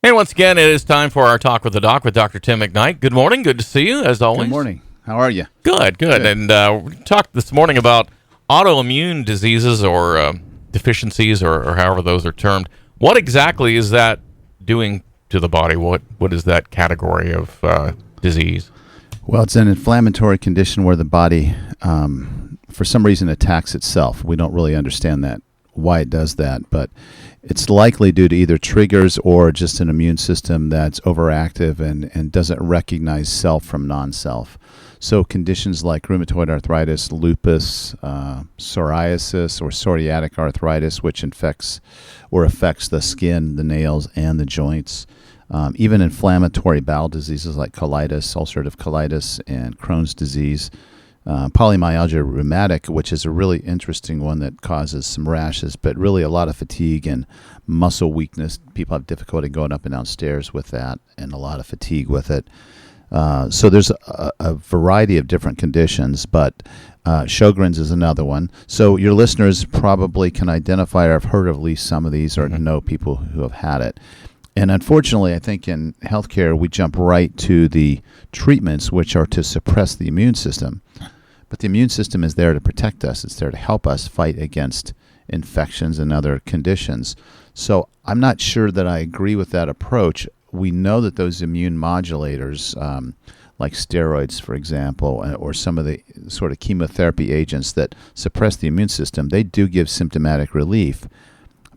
And once again, it is time for our Talk with the Doc with Dr. Tim McKnight. Good morning. Good to see you, as always. Good morning. How are you? Good. And we talked this morning about autoimmune diseases or deficiencies or however those are termed. What exactly is that doing to the body? What is that category of disease? Well, it's an inflammatory condition where the body, for some reason, attacks itself. We don't really understand that, why it does that, but it's likely due to either triggers or just an immune system that's overactive and doesn't recognize self from non-self. So conditions like rheumatoid arthritis, lupus, psoriasis, or psoriatic arthritis, which infects or affects the skin, the nails, and the joints. Even inflammatory bowel diseases like colitis, ulcerative colitis, and Crohn's disease. Polymyalgia rheumatic, which is a really interesting one that causes some rashes, but really a lot of fatigue and muscle weakness. People have difficulty going up and down stairs with that and a lot of fatigue with it. So there's a variety of different conditions, but Sjogren's is another one. So your listeners probably can identify or have heard of at least some of these or know people who have had it. And unfortunately, I think in healthcare, we jump right to the treatments, which are to suppress the immune system. But the immune system is there to protect us. It's there to help us fight against infections and other conditions. So I'm not sure that I agree with that approach. We know that those immune modulators, like steroids, for example, or some of the sort of chemotherapy agents that suppress the immune system, they do give symptomatic relief,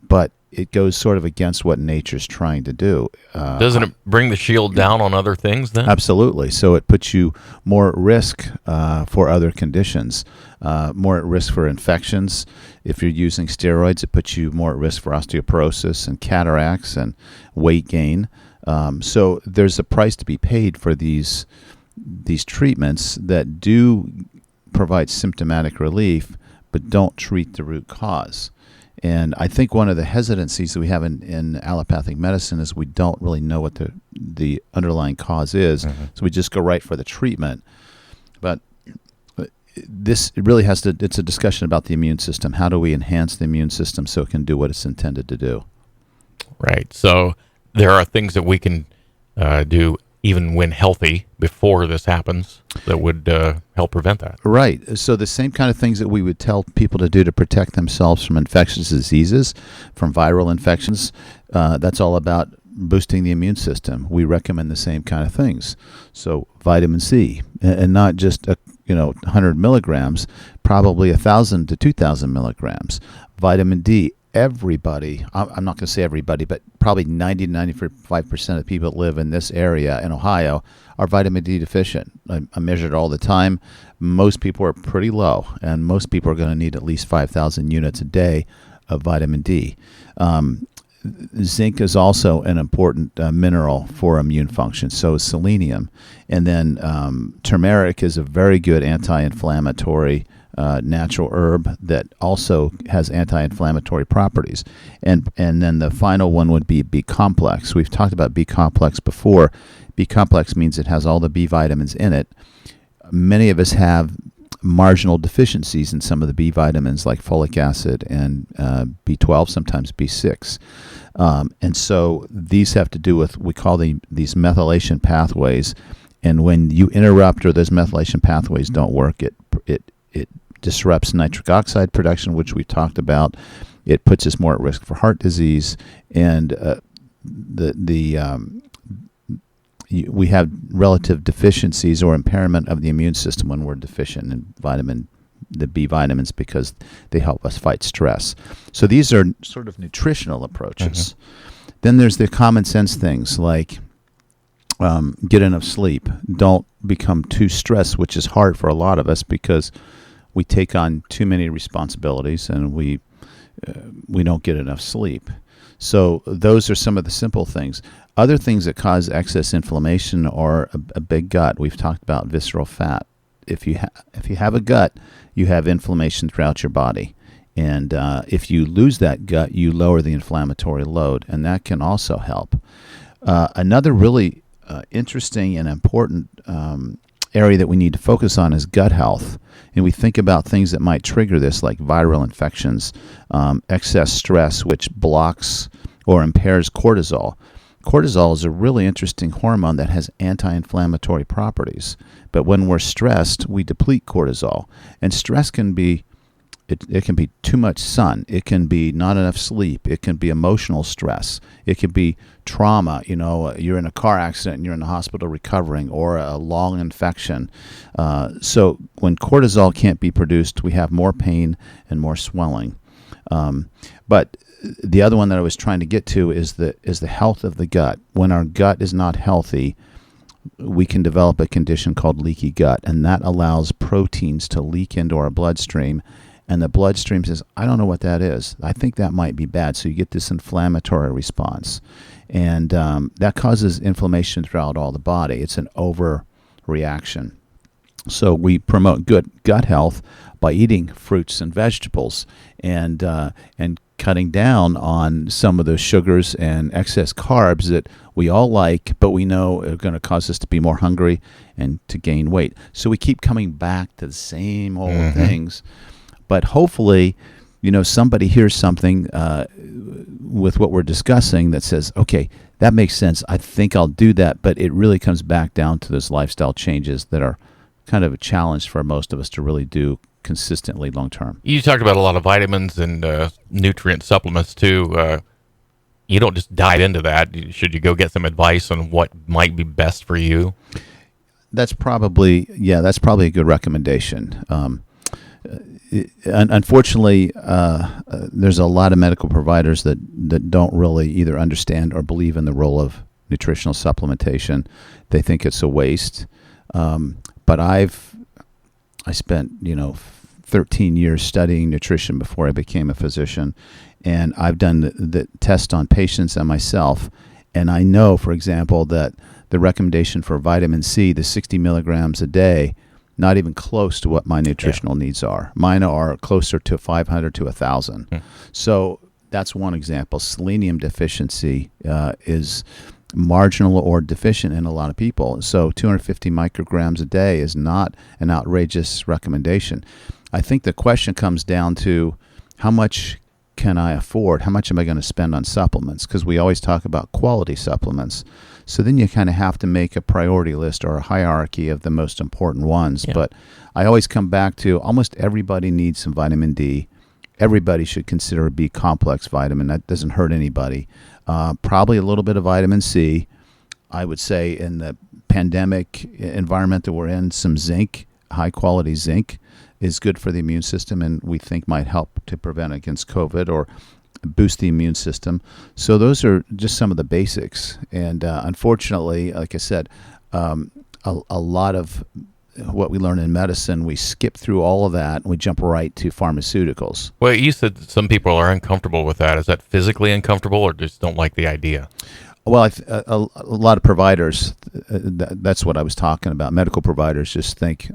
but it goes sort of against what nature's trying to do. Doesn't it bring the shield down on other things then? Absolutely. So it puts you more at risk for other conditions, more at risk for infections. If you're using steroids, it puts you more at risk for osteoporosis and cataracts and weight gain. So there's a price to be paid for these treatments that do provide symptomatic relief, but don't treat the root cause. And I think one of the hesitancies that we have in allopathic medicine is we don't really know what the underlying cause is, so we just go right for the treatment. But this really it's a discussion about the immune system. How do we enhance the immune system so it can do what it's intended to do? Right. So there are things that we can do even when healthy before this happens that would help prevent that. Right. So the same kind of things that we would tell people to do to protect themselves from infectious diseases, from viral infections, that's all about boosting the immune system. We recommend the same kind of things. So vitamin C, and not just 100 milligrams, probably 1,000 to 2,000 milligrams. Vitamin D. Everybody, I'm not going to say everybody, but probably 90-95% of people that live in this area in Ohio are vitamin D deficient. I measure it all the time. Most people are pretty low, and most people are going to need at least 5,000 units a day of vitamin D. Zinc is also an important mineral for immune function, so is selenium. And then turmeric is a very good anti-inflammatory natural herb that also has anti-inflammatory properties. And then the final one would be B-complex. We've talked about B-complex before. B-complex means it has all the B vitamins in it. Many of us have marginal deficiencies in some of the B vitamins like folic acid and B12, sometimes B6. And so these have to do with, we call these methylation pathways. And when you interrupt or those methylation pathways don't work, it disrupts nitric oxide production, which we talked about. It puts us more at risk for heart disease, and we have relative deficiencies or impairment of the immune system when we're deficient in the B vitamins because they help us fight stress. So these are sort of nutritional approaches. Then there's the common sense things like get enough sleep. Don't become too stressed, which is hard for a lot of us because we take on too many responsibilities and we don't get enough sleep. So those are some of the simple things. Other things that cause excess inflammation are a big gut. We've talked about visceral fat. If you have a gut, you have inflammation throughout your body. And if you lose that gut, you lower the inflammatory load, and that can also help. Another really interesting and important area that we need to focus on is gut health. And we think about things that might trigger this, like viral infections, excess stress, which blocks or impairs cortisol. Cortisol is a really interesting hormone that has anti-inflammatory properties. But when we're stressed, we deplete cortisol. And stress can be it can be too much sun. It can be not enough sleep. It can be emotional stress. It can be trauma. You're in a car accident and you're in the hospital recovering, or a long infection. So when cortisol can't be produced, we have more pain and more swelling. But the other one that I was trying to get to is the health of the gut. When our gut is not healthy, we can develop a condition called leaky gut, and that allows proteins to leak into our bloodstream. And the bloodstream says, I don't know what that is. I think that might be bad. So you get this inflammatory response. And that causes inflammation throughout all the body. It's an overreaction. So we promote good gut health by eating fruits and vegetables and cutting down on some of those sugars and excess carbs that we all like, but we know are going to cause us to be more hungry and to gain weight. So we keep coming back to the same old things. But hopefully, somebody hears something with what we're discussing that says, okay, that makes sense. I think I'll do that. But it really comes back down to those lifestyle changes that are kind of a challenge for most of us to really do consistently long term. You talked about a lot of vitamins and nutrient supplements too. You don't just dive into that. Should you go get some advice on what might be best for you? That's probably a good recommendation. Unfortunately, there's a lot of medical providers that don't really either understand or believe in the role of nutritional supplementation. They think it's a waste. But I spent 13 years studying nutrition before I became a physician, and I've done the test on patients and myself, and I know, for example, that the recommendation for vitamin C, the 60 milligrams a day, not even close to what my nutritional needs are. Mine are closer to 500 to 1,000. So that's one example. Selenium deficiency is marginal or deficient in a lot of people. So 250 micrograms a day is not an outrageous recommendation. I think the question comes down to how much can I afford? How much am I going to spend on supplements? Because we always talk about quality supplements. So then you kind of have to make a priority list or a hierarchy of the most important ones. Yeah. But I always come back to almost everybody needs some vitamin D. Everybody should consider a B complex vitamin. That doesn't hurt anybody. Probably a little bit of vitamin C. I would say in the pandemic environment that we're in, some zinc, high quality zinc, is good for the immune system and we think might help to prevent against COVID or boost the immune system. So those are just some of the basics. And unfortunately, like I said, a lot of what we learn in medicine, we skip through all of that and we jump right to pharmaceuticals. Well, you said some people are uncomfortable with that. Is that physically uncomfortable or just don't like the idea? Well, a lot of providers, that's what I was talking about. Medical providers just think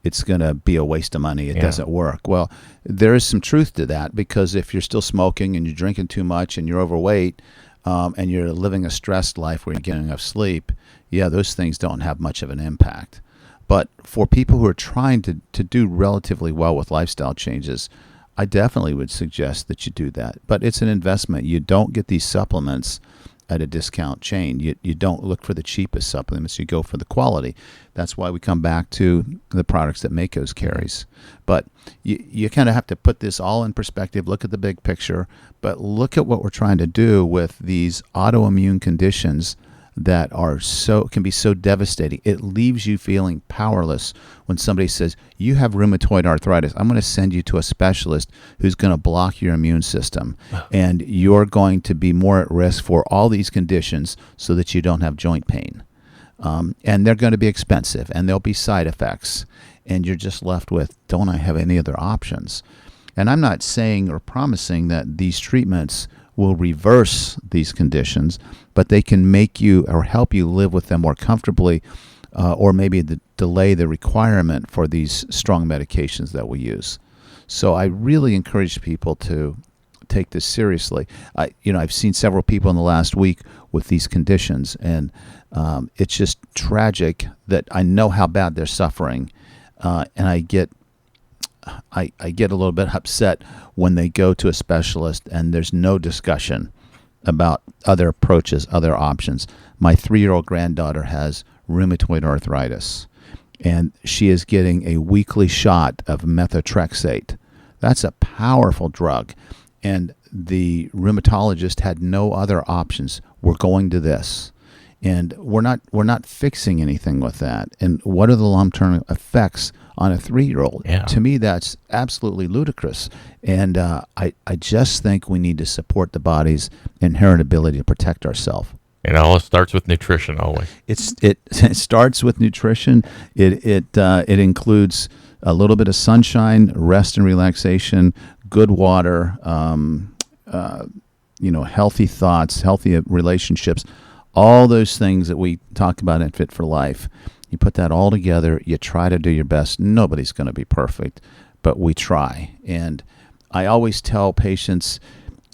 it's going to be a waste of money. It doesn't work. Well, there is some truth to that because if you're still smoking and you're drinking too much and you're overweight and you're living a stressed life where you're getting enough sleep, those things don't have much of an impact. But for people who are trying to do relatively well with lifestyle changes, I definitely would suggest that you do that. But it's an investment. You don't get these supplements at a discount chain. You don't look for the cheapest supplements. You go for the quality. That's why we come back to the products that Mako's carries. But you kind of have to put this all in perspective, look at the big picture, but look at what we're trying to do with these autoimmune conditions that can be so devastating. It leaves you feeling powerless when somebody says, you have rheumatoid arthritis. I'm going to send you to a specialist who's going to block your immune system. And you're going to be more at risk for all these conditions so that you don't have joint pain. And they're going to be expensive and there'll be side effects. And you're just left with, don't I have any other options? And I'm not saying or promising that these treatments will reverse these conditions, but they can make you or help you live with them more comfortably, or maybe delay the requirement for these strong medications that we use. So I really encourage people to take this seriously. I've seen several people in the last week with these conditions, and it's just tragic that I know how bad they're suffering, and I get a little bit upset when they go to a specialist and there's no discussion about other approaches, other options. My 3-year-old granddaughter has rheumatoid arthritis, and she is getting a weekly shot of methotrexate. That's a powerful drug, and the rheumatologist had no other options. We're going to this, and we're not fixing anything with that. And what are the long-term effects on a 3-year-old? Yeah. To me, that's absolutely ludicrous. And I just think we need to support the body's inherent ability to protect ourselves. It all starts with nutrition always. It starts with nutrition. It includes a little bit of sunshine, rest and relaxation, good water, healthy thoughts, healthy relationships, all those things that we talk about in Fit for Life. You put that all together, you try to do your best. Nobody's going to be perfect, but we try. And I always tell patients,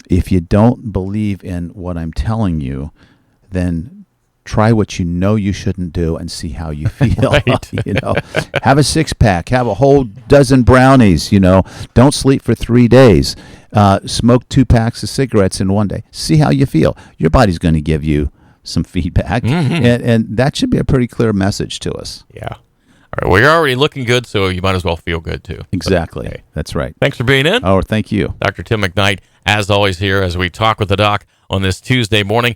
if you don't believe in what I'm telling you, then try what you know you shouldn't do and see how you feel. Right. Have a 6-pack, have a whole dozen brownies, don't sleep for 3 days, smoke 2 packs of cigarettes in 1 day. See how you feel. Your body's going to give you some feedback, and that should be a pretty clear message to us. Yeah. All right. Well, you're already looking good, so you might as well feel good too. Exactly. Okay. That's right. Thanks for being in. Oh, thank you. Dr. Tim McKnight, as always, here as we talk with the doc on this Tuesday morning.